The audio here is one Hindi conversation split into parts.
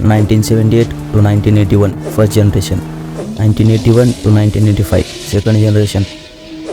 1978 to 1981 first generation, 1981 to 1985 second generation,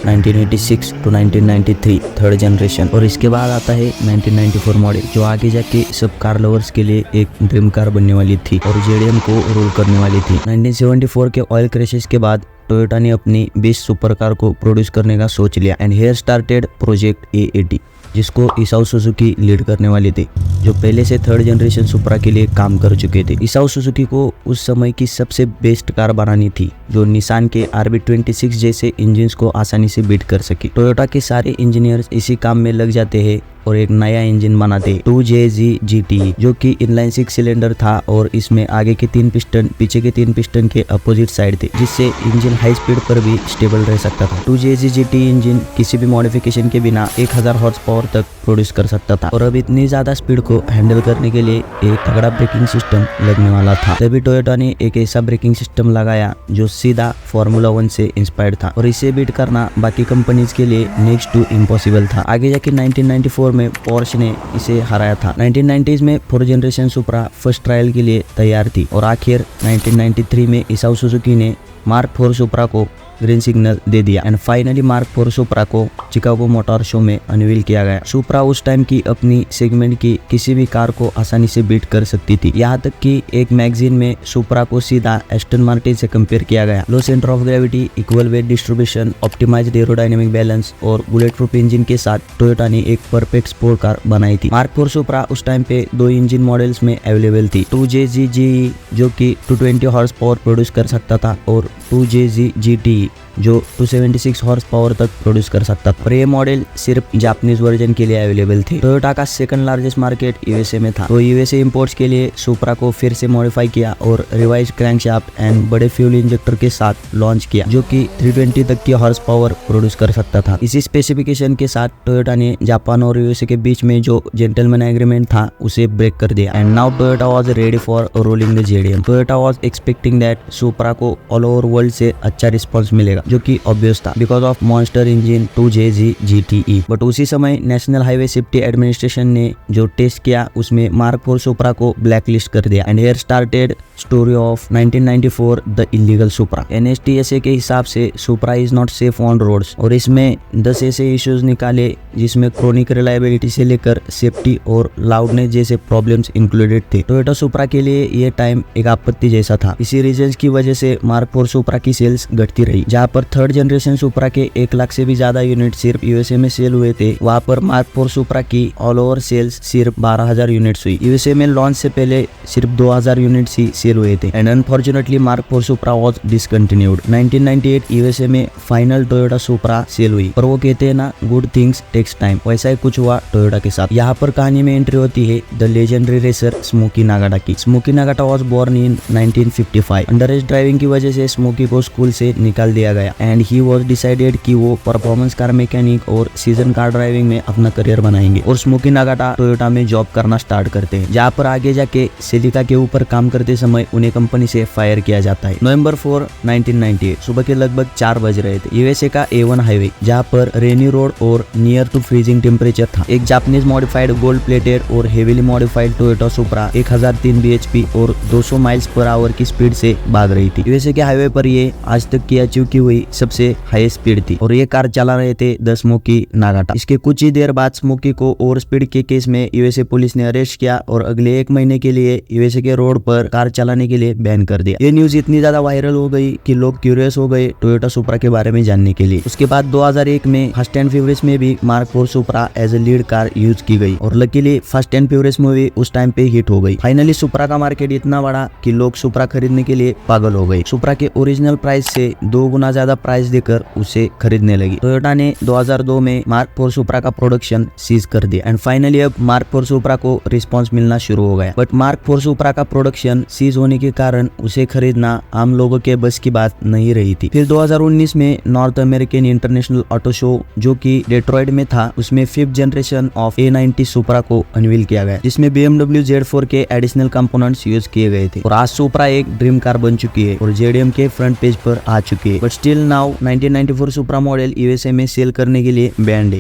1986 to 1993 third generation और इसके बाद आता है 1994 मॉडल जो आगे जाके सब कार लवर्स के लिए एक ड्रीम कार बनने वाली थी और जेडीएम को रूल करने वाली थी। 1974 के ऑयल क्रेशेस के बाद टोयोटा ने अपनी 20 सुपर कार को प्रोड्यूस करने का सोच लिया and hair started project A80 जिसको इसाऊ सुजुकी लीड करने वाले थे जो पहले से थर्ड जनरेशन सुपरा के लिए काम कर चुके थे। इसाऊ सुजुकी को उस समय की सबसे बेस्ट कार बनानी थी जो निसान के RB26 जैसे इंजिन्स को आसानी से बीट कर सके। टोयोटा के सारे इंजीनियर्स इसी काम में लग जाते हैं और एक नया इंजन बनाते 2JZ GTE जो कि इनलाइन 6 सिलेंडर था और इसमें आगे के 3 पिस्टन पीछे के 3 पिस्टन के अपोजिट साइड थे जिससे इंजन हाई स्पीड पर भी स्टेबल रह सकता था। 2JZ GTE इंजन किसी भी मॉडिफिकेशन के बिना 1000 हॉर्स पावर तक प्रोड्यूस कर सकता था और अब इतनी ज्यादा स्पीड को हैंडल करने के लिए एक तगड़ा ब्रेकिंग सिस्टम लगने वाला था। तभी टोयोटा ने एक ऐसा ब्रेकिंग सिस्टम लगाया जो सीधा फॉर्मूला 1 से इंस्पायर्ड था और इसे बीट करना बाकी कंपनीज के लिए नेक्स्ट टू इम्पॉसिबल था। आगे जाके 1994 में पोर्श ने इसे हराया था। 1990s में 4th जनरेशन सुपरा फर्स्ट ट्रायल के लिए तैयार थी और आखिर 1993 में इसाऊ सुजुकी ने मार्क 4 सुपरा को ग्रीन सिग्नल दे दिया एंड फाइनली मार्क 4 सुपरा को चिकागो मोटर शो में अनवील किया गया। सुपरा उस टाइम की अपनी सेगमेंट की किसी भी कार को आसानी से बीट कर सकती थी, यहाँ तक कि एक मैगजीन में सुपरा को सीधा एस्टन मार्टिन से कंपेयर किया गया। Low centre of gravity, equal weight distribution, optimised aerodynamic balance और बुलेट प्रूफ इंजन के साथ टोयोटा ने एक परफेक्ट स्पोर्ट कार बनाई थी। मार्क 4 सुपरा उस टाइम पे 2 इंजन मॉडल्स में अवेलेबल थी, 2JZ GE जो कि 220 हॉर्स पावर प्रोड्यूस कर सकता था और 2JZ GTE जो 276 हॉर्स पावर तक प्रोड्यूस कर सकता था। पर ये मॉडल सिर्फ जापानीज वर्जन के लिए अवेलेबल थे। टोयोटा का सेकंड लार्जेस्ट मार्केट यूएसए में था तो यूएसए इंपोर्ट्स के लिए सुपरा को फिर से मॉडिफाई किया और रिवाइज्ड क्रैंकशाफ्ट एंड बड़े फ्यूल इंजेक्टर के साथ लॉन्च किया जो कि 320 तक की हॉर्स पावर प्रोड्यूस कर सकता था। इसी स्पेसिफिकेशन के साथ टोयोटा ने जापान और यूएसए के बीच में जो जेंटलमैन एग्रीमेंट था उसे ब्रेक कर दिया and now Toyota was ready for rolling the JDM. Toyota was expecting that Supra को ऑल ओवर वर्ल्ड से अच्छा रिस्पॉन्स मिलेगा जो कि ऑब्वियस था because of monster engine 2JZ GTE। But उसी समय नेशनल हाईवे सेफ्टी एडमिनिस्ट्रेशन ने जो टेस्ट किया उसमें मार्क 4 सुपरा को ब्लैक लिस्ट कर दिया and here started story of 1994 the illegal Supra. NHTSA के हिसाब से Supra is not safe on roads और इसमें 10 ऐसे इश्यूज निकाले जिसमें क्रोनिक रिलायबिलिटी से लेकर सेफ्टी और लाउडनेस जैसे प्रॉब्लम्स इंक्लूडेड थे। टोयोटा सुपरा के लिए ये टाइम एक आपत्ति जैसा था। इसी रीजंस की वजह से मार्क 4 सुपरा की सेल्स घटती रही। जहाँ पर थर्ड जनरेशन सुपरा के 1 लाख से भी ज्यादा यूनिट सिर्फ यूएसए में सेल हुए थे, वहाँ पर मार्क 4 सुपरा की ऑल ओवर सेल्स सिर्फ 12,000 यूनिट्स हुई। यूएसए में लॉन्च से पहले सिर्फ 2,000 यूनिट्स ही सेल हुए थे and unfortunately mark 4 Supra was discontinued. 1998 USA में फाइनल टोयोटा सुपरा सेल हुई पर वो कहते हैं ना गुड थिंग्स टेक्स टाइम, वैसा ही कुछ हुआ टोयोटा के साथ। यहाँ पर कहानी में एंट्री होती है the legendary racer Smokey Nagata की। Smokey Nagata was born in 1955। Underage driving की वजह से स्मोकी को स्कूल से निकाल दिया गया एंड ही वाज डिसाइडेड कि वो परफॉर्मेंस कार मैकेनिक और सीजन कार ड्राइविंग में अपना करियर बनाएंगे और स्मोकी नागाटा टोयोटा में जॉब करना स्टार्ट करते हैं, जहाँ पर आगे जाके सिलिका के ऊपर काम करते समय उन्हें कंपनी से फायर किया जाता है। नवंबर 4, 1998 सुबह के लगभग 4 बज रहे थे। यूएसए का A1 हाईवे जहाँ पर रेनी रोड और नियर टू फ्रीजिंग टेम्परेचर था, एक जापानीज मॉडिफाइड गोल्ड प्लेटेड और हेवीली मॉडिफाइड टोयोटा सुपरा 1003 bhp और 200 माइल्स पर आवर की स्पीड से भाग रही थी। यूएसए के हाईवे पर ये आज तक की अचीव की हुई सबसे हाई स्पीड थी और ये कार चला रहे थे द स्मोकी नागाटा। इसके कुछ ही देर बाद स्मोकी को ओवर स्पीड के केस में यूएसए पुलिस ने अरेस्ट किया और अगले 1 महीने के लिए यूएसए के रोड पर कार चलाने के लिए बैन कर दिया। ये न्यूज इतनी ज्यादा वायरल हो गई कि लोग क्यूरियस हो गए टोयोटा सुपरा के बारे में जानने के लिए। उसके बाद 2001 में फास्ट एंड फ्यूरियस में भी mark 4 Supra as a lead car use की गई और luckily Fast and Furious movie उस टाइम पे हिट हो गई। फाइनली सुपरा का मार्केट इतना बड़ा कि लोग सुपरा खरीदने के लिए पागल हो गए। सुपरा के ओरिजिनल प्राइस से 2 गुना ज्यादा प्राइस देकर उसे खरीदने लगी। टोयोटा ने 2002 में मार्क 4 सुपरा का प्रोडक्शन सीज कर दिया एंड फाइनली अब मार्क 4 सुपरा को रिस्पांस मिलना शुरू हो गया। बट मार्क 4 सुपरा का प्रोडक्शन सीज होने के कारण उसे खरीदना आम लोगों के बस की बात नहीं रही थी। फिर 2019 में north American international auto show जो कि डेट्रॉइट में था उसमें 5th जनरेशन ऑफ A90 सुपरा को अनवील किया गया जिसमें BMW Z4 के एडिशनल कंपोनेंट्स यूज किए गए थे और आज सुपरा एक ड्रीम कार बन चुकी है और जेडीएम के फ्रंट पेज पर आ चुकी है। But still now 1994 Supra model USA में सेल करने के लिए बैंड है।